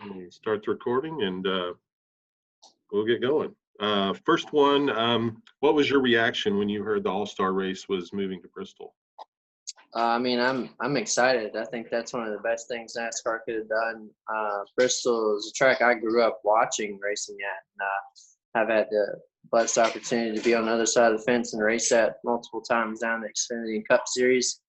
Let me start the recording and we'll get going. First one, what was your reaction when you heard the All-Star Race was moving to Bristol? I'm excited. I think that's one of the best things NASCAR could have done. Bristol is a track I grew up watching racing at, and I've had the blessed opportunity to be on the other side of the fence and race at multiple times down the Xfinity and Cup Series.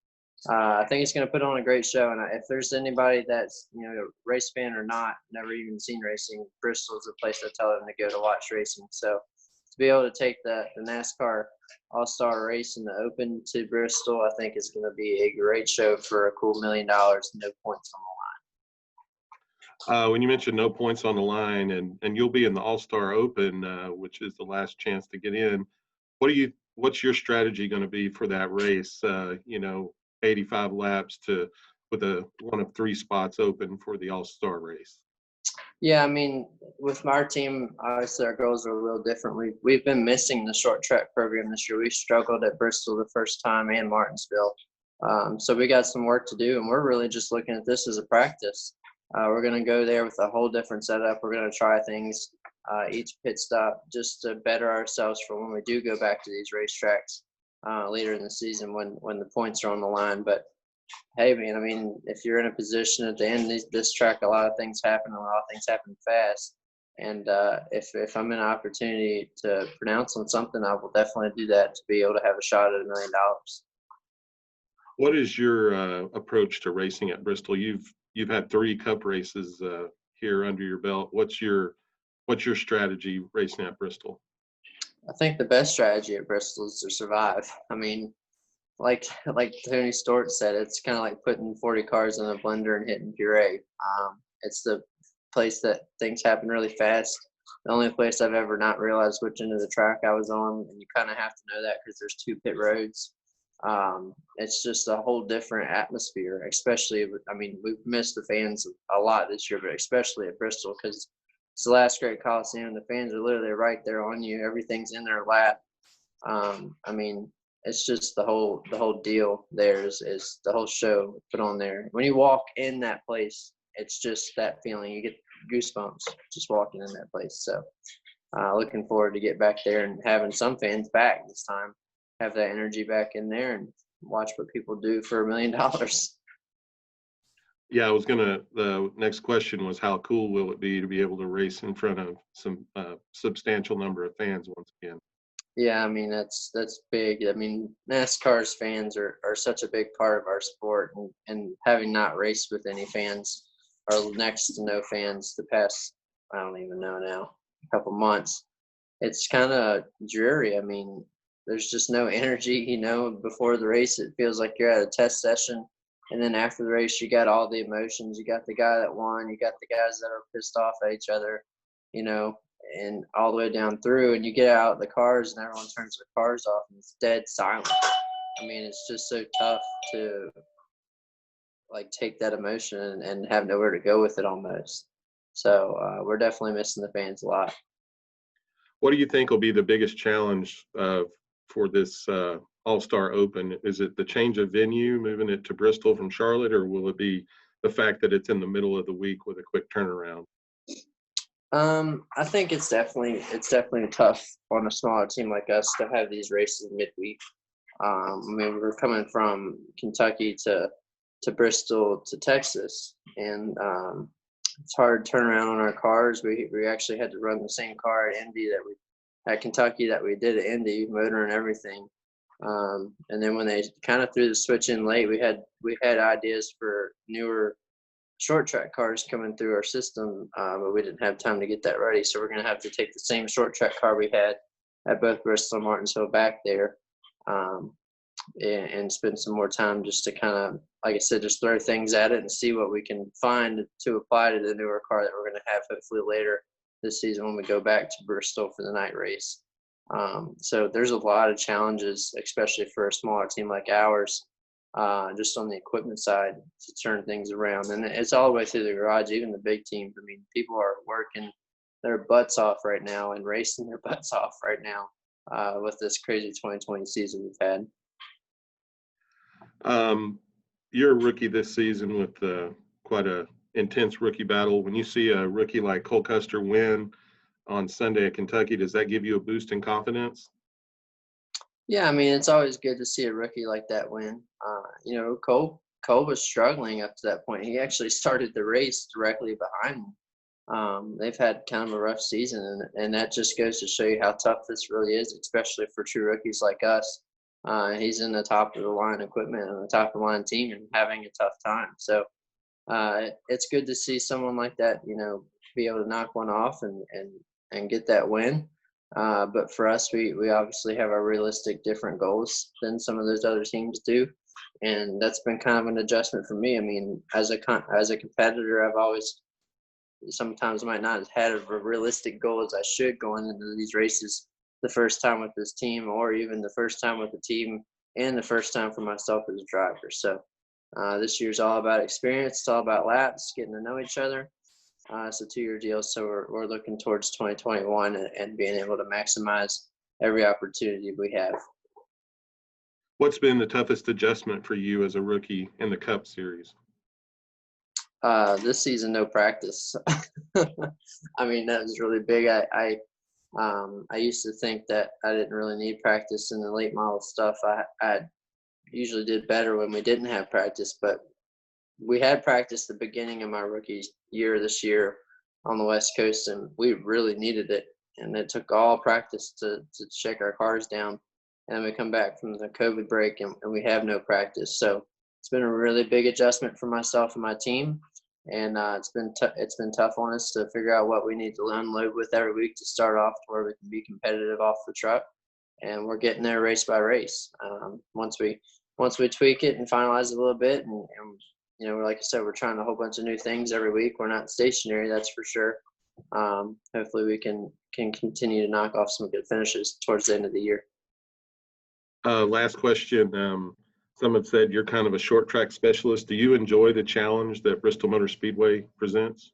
I think it's going to put on a great show, and if there's anybody that's a race fan or not, never even seen racing, Bristol is a place I tell them to go to watch racing. So to be able to take the NASCAR AllStar Race in the Open to Bristol, I think is going to be a great show for a cool $1 million, no points on the When you mentioned no points on the line, and you'll be in the All-Star Open, which is the last chance to get in. What's your strategy going to be for that race? 85 laps with one of 3 spots open for the All-Star Race. Yeah, with our team, obviously our goals are a little different. We've been missing the short track program this year. We struggled at Bristol the first time and Martinsville. So we got some work to do, and we're really just looking at this as a practice. We're going to go there with a whole different setup. We're going to try things each pit stop just to better ourselves for when we do go back to these racetracks later in the season when the points are on the line. But hey, man, if you're in a position at the end of this track, a lot of things happen. A lot of things happen fast. And if I'm in an opportunity to pronounce on something, I will definitely do that to be able to have a shot at $1 million. What is your approach to racing at Bristol? You've had 3 Cup races here under your belt. What's your strategy racing at Bristol? I think the best strategy at Bristol is to survive. Like Tony Stewart said, it's kind of like putting 40 cars in a blender and hitting puree. It's the place that things happen really fast. The only place I've ever not realized which end of the track I was on, and you kind of have to know that because there's 2 pit roads. It's just a whole different atmosphere, especially, we've missed the fans a lot this year, but especially at Bristol because it's the last great Coliseum. The fans are literally right there on you. Everything's in their lap. It's just the whole deal there is the whole show put on there. When you walk in that place, it's just that feeling. You get goosebumps just walking in that place. So looking forward to get back there and having some fans back this time. Have that energy back in there and watch what people do for $1 million. Yeah, the next question was how cool will it be to be able to race in front of some substantial number of fans once again? Yeah, that's big. NASCAR's fans are such a big part of our sport, and having not raced with any fans or next to no fans the past, I don't even know now, a couple months, it's kind of dreary. There's just no energy, before the race. It feels like you're at a test session. And then after the race, you got all the emotions. You got the guy that won. You got the guys that are pissed off at each other, and all the way down through. And you get out of the cars and everyone turns their cars off and it's dead silent. It's just so tough to take that emotion and have nowhere to go with it almost. So we're definitely missing the fans a lot. What do you think will be the biggest challenge for this All-Star Open? Is it the change of venue, moving it to Bristol from Charlotte, or will it be the fact that it's in the middle of the week with a quick turnaround? I think it's definitely tough on a smaller team like us to have these races midweek. We're coming from Kentucky to Bristol to Texas, and it's hard to turn around on our cars. We actually had to run the same car at Kentucky that we did at Indy, motor and everything. And then when they kind of threw the switch in late, we had ideas for newer short track cars coming through our system, but we didn't have time to get that ready. So we're going to have to take the same short track car we had at both Bristol and Martinsville back there, and spend some more time just to kind of, like I said, just throw things at it and see what we can find to apply to the newer car that we're going to have hopefully later this season when we go back to Bristol for the night race. So there's a lot of challenges, especially for a smaller team like ours, just on the equipment side to turn things around. And it's all the way through the garage, even the big teams. People are working their butts off right now and racing their butts off right now with this crazy 2020 season we've had. You're a rookie this season with quite a intense rookie battle. When you see a rookie like Cole Custer win on Sunday at Kentucky, does that give you a boost in confidence? Yeah, I mean, it's always good to see a rookie like that win. You know, Cole was struggling up to that point. He actually started the race directly behind me. They've had kind of a rough season, and that just goes to show you how tough this really is, especially for true rookies like us. He's in the top of the line equipment and the top of the line team and having a tough time. So it's good to see someone like that, you know, be able to knock one off and get that win. But for us, we obviously have our realistic different goals than some of those other teams do, and that's been kind of an adjustment for me. I mean, as a competitor, I've always sometimes might not have had a realistic goal as I should going into these races the first time with this team, or even the first time with the team, and the first time for myself as a driver. So this year's all about experience. It's all about laps, getting to know each other. It's a 2-year deal, so we're looking towards 2021 and being able to maximize every opportunity we have. What's been the toughest adjustment for you as a rookie in the Cup Series? This season, no practice. I mean, that was really big. I used to think that I didn't really need practice in the late model stuff. I usually did better when we didn't have practice, but we had practice the beginning of my rookie year this year on the West Coast, and we really needed it. And it took all practice to shake our cars down. And then we come back from the COVID break, and we have no practice. So it's been a really big adjustment for myself and my team. And it's been tough on us to figure out what we need to unload with every week to start off to where we can be competitive off the truck. And we're getting there race by race. Once we tweak it and finalize it a little bit, and you know, like I said, we're trying a whole bunch of new things every week. We're not stationary, that's for sure. Hopefully, we can continue to knock off some good finishes towards the end of the year. Last question. Some have said you're kind of a short track specialist. Do you enjoy the challenge that Bristol Motor Speedway presents?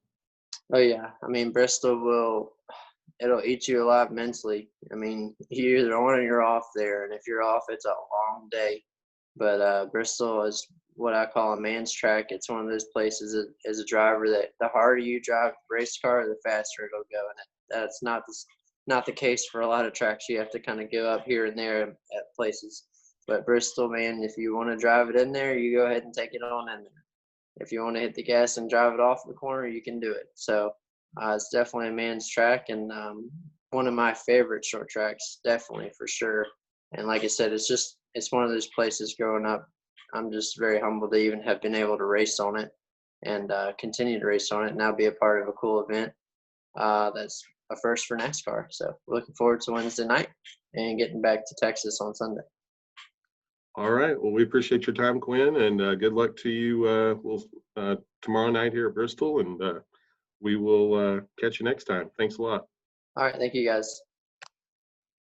Oh yeah, I mean it'll eat you alive mentally. I mean, you're either on or you're off there, and if you're off, it's a long day. But Bristol is what I call a man's track. It's one of those places as a driver that the harder you drive the race car, the faster it'll go. And that's not the case for a lot of tracks. You have to kind of go up here and there at places. But Bristol, man, if you want to drive it in there, you go ahead and take it on in there. If you want to hit the gas and drive it off the corner, you can do it. So it's definitely a man's track, and one of my favorite short tracks, definitely for sure. And like I said, it's one of those places growing up. I'm just very humbled to even have been able to race on it and continue to race on it and now be a part of a cool event. That's a first for NASCAR. So looking forward to Wednesday night and getting back to Texas on Sunday. All right. Well, we appreciate your time, Quinn, and good luck to you tomorrow night here at Bristol, and we will catch you next time. Thanks a lot. All right. Thank you, guys.